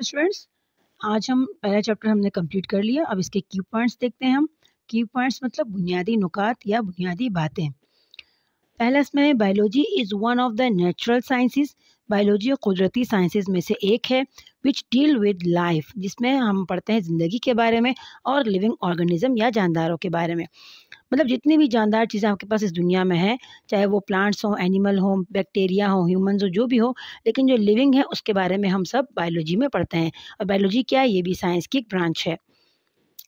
Students, आज हम पहला चैप्टर हमने कंप्लीट कर लिया। अब इसके की पॉइंट्स देखते हैं हम। की पॉइंट्स मतलब बुनियादी नुकात या बुनियादी बातें। पहला इसमें biology is one of the natural sciences. Biology और कुदरती साइंसेस में से एक है विच डील विद लाइफ, जिसमें हम पढ़ते हैं ज़िंदगी के बारे में और लिविंग ऑर्गेनिज्म या जानदारों के बारे में। मतलब जितनी भी जानदार चीज़ें आपके पास इस दुनिया में है, चाहे वो प्लांट्स हों, एनिमल हों, बैक्टीरिया हों, ह्यूमंस हो, जो भी हो, लेकिन जो लिविंग है उसके बारे में हम सब बायोलॉजी में पढ़ते हैं। और बायोलॉजी क्या है, ये भी साइंस की एक ब्रांच है।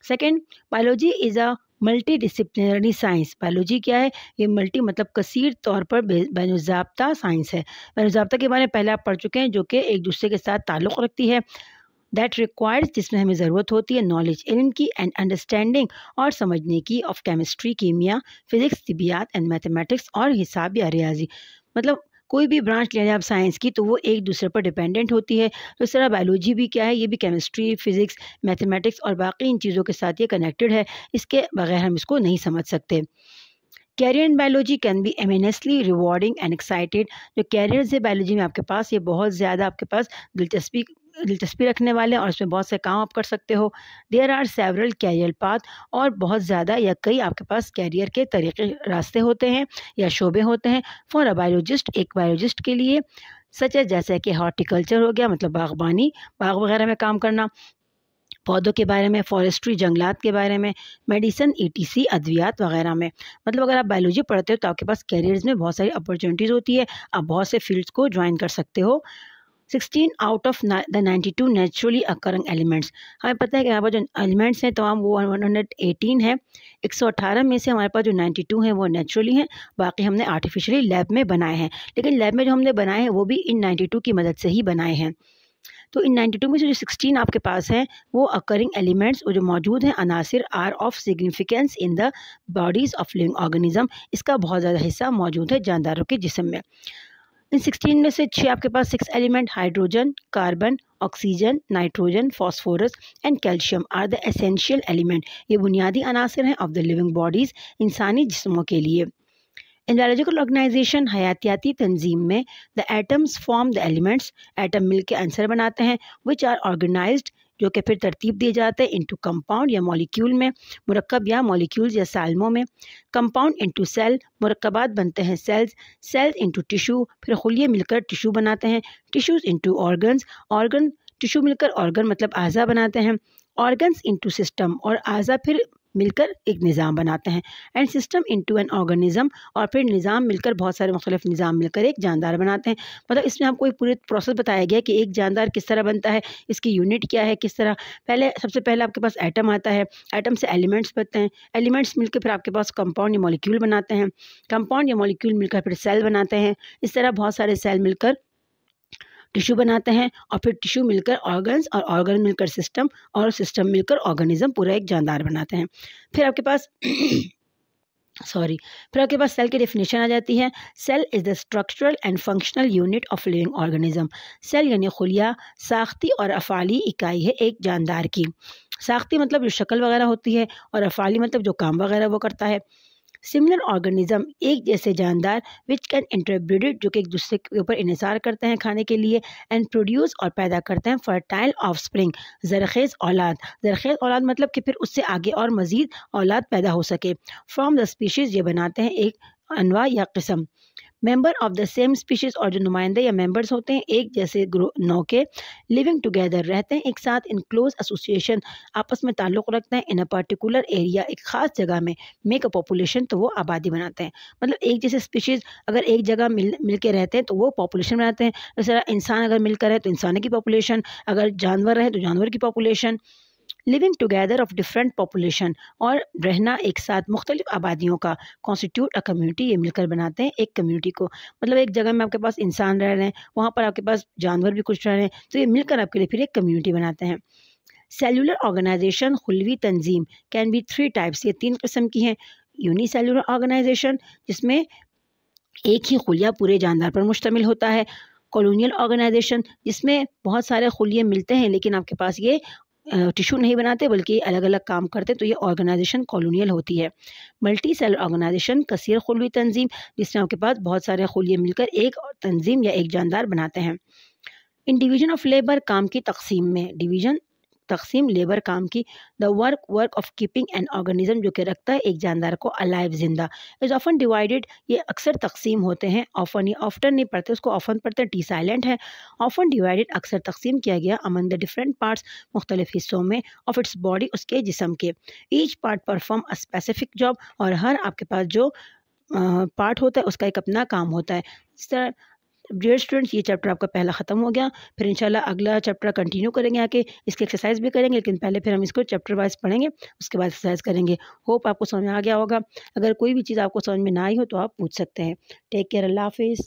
Second, biology is a multi disciplinary science. Biology क्या है, ये मल्टी मतलब कसीर तौर पर बेनुज़ाब्ता साइंस है। बेनुज़ाब्ता के बारे में पहले आप पढ़ चुके हैं, जो कि एक दूसरे के साथ ताल्लुक़ रखती है। दैट रिक्वायर्स, जिसमें हमें ज़रूरत होती है नॉलेज, इल्म की, एंड अंडरस्टैंडिंग और समझने की, ऑफ केमिस्ट्री, कीमिया, फिज़िक्स, तिबियात एंड मैथमेटिक्स और हिसाब या रियाजी। मतलब कोई भी ब्रांच ले लें आप साइंस की, तो वो एक दूसरे पर डिपेंडेंट होती है। तो इस तरह बायोलॉजी भी क्या है, ये भी केमिस्ट्री, फिज़िक्स, मैथमेटिक्स और बाकी इन चीज़ों के साथ ये कनेक्टेड है। इसके बगैर हम इसको नहीं समझ सकते। Career in biology can be immensely rewarding and excited. जो कैरियर्स है बायोलॉजी में आपके पास, ये बहुत ज़्यादा आपके पास दिलचस्पी रखने वाले हैं और इसमें बहुत से काम आप कर सकते हो। There are several career path, और बहुत ज़्यादा या कई आपके पास कैरियर के तरीके, रास्ते होते हैं या शोबे होते हैं फॉर अ बायोलॉजिस्ट, एक बायोलॉजिस्ट के लिए। सच है, जैसे कि हॉर्टिकल्चर हो गया, मतलब बागबानी, बाग वगैरह में काम करना, पौधों के बारे में, फॉरेस्ट्री, जंगलात के बारे में, मेडिसिन, ईटीसी, अद्वियात वगैरह में। मतलब अगर आप बायोलॉजी पढ़ते हो तो आपके पास कैरियर्स में बहुत सारी अपॉर्चुनिटीज़ होती है, आप बहुत से फील्ड्स को ज्वाइन कर सकते हो। 16 out of the 92 naturally occurring elements. हमें पता है कि हमारे पास जो एलिमेंट्स हैं तमाम वो 118 है। 118 में से हमारे पास जो 92 हैं वो नेचुरली हैं, बाकी हमने आर्टिफिशियली लैब में बनाए हैं। लेकिन लैब में जो हमने बनाए हैं वो भी इन 92 की मदद से ही बनाए हैं। तो इन 92 में से जो 16 आपके पास हैं वो अकरिंग एलिमेंट्स, वो जो मौजूद हैं अनासिर, are of significance in the bodies of living organism. इसका बहुत ज़्यादा हिस्सा मौजूद है जानदारों के जिस्म में। इन 16 में से 6 आपके पास 6 element, hydrogen, carbon, oxygen, nitrogen, phosphorus and calcium are the essential element. ये बुनियादी अनासिर हैं ऑफ द लिविंग बॉडीज़, इंसानी जिस्मों के लिए। इन बायोलॉजिकल ऑर्गेनाइजेशन, हयातियाती तंजीम में, the atoms form the elements, atom मिल के आंसर बनाते हैं, विच आर ऑर्गेनाइज्ड, जो कि फिर तरतीब दिए जाते हैं, इनटू कंपाउंड या मॉलिक्यूल में, मुरक्कब या मॉलिक्यूल्स या साल्मों में, कंपाउंड इनटू सेल, मुरक्कबात बनते हैं सेल्स, सेल्स इनटू टिश्यू, फिर खुलिये मिलकर टिश्यू बनाते हैं, tissues into organs, organ tissue मिलकर ऑर्गन मतलब आज़ा बनाते हैं, ऑर्गन्स इनटू सिस्टम, और आज़ा फिर मिलकर एक निज़ाम बनाते हैं, and system into an organism, और फिर निज़ाम मिलकर, बहुत सारे मुख्तलिफ निज़ाम मिलकर एक जानदार बनाते हैं। मतलब इसमें आपको एक पूरी प्रोसेस बताया गया कि एक जानदार किस तरह बनता है, इसकी यूनिट क्या है, किस तरह। सबसे पहले आपके पास एटम आता है, एटम से एलिमेंट्स बनते हैं, एलिमेंट्स मिलकर फिर आपके पास कंपाउंड या मॉलिक्यूल बनाते हैं, कंपाउंड या मॉलिक्यूल मिलकर फिर सेल बनाते हैं। इस तरह बहुत सारे सेल मिलकर टिश्यू बनाते हैं, और फिर टिश्यू मिलकर ऑर्गन्स, और ऑर्गन मिलकर सिस्टम, और सिस्टम मिलकर ऑर्गेनिज्म, पूरा एक जानदार बनाते हैं। फिर आपके पास फिर आपके पास सेल की डेफिनेशन आ जाती है। Cell is the structural and functional unit of living organism. Cell यानी खुलिया, साख्ती और अफ़ाली इकाई है एक जानदार की। साख्ती मतलब जो शक्ल वगैरह होती है, और अफ़ाली मतलब जो काम वगैरह वो करता है। सिमिलर ऑर्गेनिज्म, एक जैसे जानदार, विच कैन इंटरब्रीड, जो कि एक दूसरे के ऊपर इन्हिसार करते हैं खाने के लिए, एंड प्रोड्यूस और पैदा करते हैं फर्टाइल ऑफस्प्रिंग, ज़रख़ेज़ औलाद। ज़रख़ेज़ औलाद मतलब कि फिर उससे आगे और मज़ीद औलाद पैदा हो सके। फ्रॉम द स्पीशीज़, ये बनाते हैं एक अनवा या किस्म। Member of the same species, और जो नुमाइंदे या मेंबर्स होते हैं एक जैसे नौ के, लिविंग टुगेदर, रहते हैं एक साथ, इन क्लोज एसोसिएशन, आपस में ताल्लुक़ रखते हैं, इन अ पर्टिकुलर एरिया, एक ख़ास जगह में, मेक अ पॉपुलेशन, तो वो आबादी बनाते हैं। मतलब एक जैसे स्पीशीज़ अगर एक जगह मिल के रहते हैं तो वो पॉपुलेशन बनाते हैं। इस तरह इंसान अगर मिलकर है तो इंसानों की पॉपुलेशन, अगर जानवर है तो जानवर की population. Living together of different population, और रहना एक साथ मुख्तलिफ आबादियों का, कॉन्स्टिट्यूट अ कम्युनिटी, ये मिलकर बनाते हैं एक कम्युनिटी को। मतलब एक जगह में आपके पास इंसान रह रहे हैं, वहाँ पर आपके पास जानवर भी कुछ रह रहे हैं, तो ये मिलकर आपके लिए फिर एक कम्युनिटी बनाते हैं। सेलुलर ऑर्गेनाइजेशन, खुलवी तंजीम, कैन बी 3 टाइप्स, ये 3 किस्म की हैं। यूनिसेलुलर ऑर्गेनाइजेशन, जिसमें एक ही खुलिया पूरे जानदार पर मुश्तमिल होता है। कॉलोनियल ऑर्गेनाइजेशन, जिसमें बहुत सारे खुलिये मिलते हैं लेकिन आपके पास ये टिश्यू नहीं बनाते बल्कि अलग अलग काम करते हैं, तो ये ऑर्गेनाइजेशन कॉलोनियल होती है। मल्टी सेल ऑर्गेनाइजेशन, कसीर खुलवी तंजीम, जिसमें आपके पास बहुत सारे खुलिये मिलकर एक तंजीम या एक जानदार बनाते हैं। इन डिवीजन ऑफ लेबर काम की तकसीम में, डिवीजन तकसीम लेबर काम की, the work of keeping an organism जो कि रखता है एक जानदार को अलाइव जिंदा, इज ऑफन डिवाइडेड, ये अक्सर तकसीम होते हैं, ऑफन ये ऑफ्टन नहीं पढ़ते, उसको ऑफन पढ़ते हैं, टी साइलेंट है, ऑफन डिवाइडेड अक्सर तकसीम किया गया, अमन द डिफरेंट पार्ट्स मुख्तलिफ हिस्सों में, ऑफ इट्स बॉडी उसके जिसम के, each part perform a specific job, और हर आपके पास जो पार्ट होता है उसका एक अपना काम होता है। इस तरह डियर स्टूडेंट्स, ये चैप्टर आपका पहला ख़त्म हो गया। फिर इंशाल्लाह अगला चैप्टर कंटिन्यू करेंगे, आके इसकी एक्सरसाइज भी करेंगे, लेकिन पहले फिर हम इसको चैप्टर वाइज पढ़ेंगे, उसके बाद एक्सरसाइज करेंगे। होप आपको समझ में आ गया होगा। अगर कोई भी चीज़ आपको समझ में ना आई हो तो आप पूछ सकते हैं। टेक केयर, अल्लाह हाफिज़।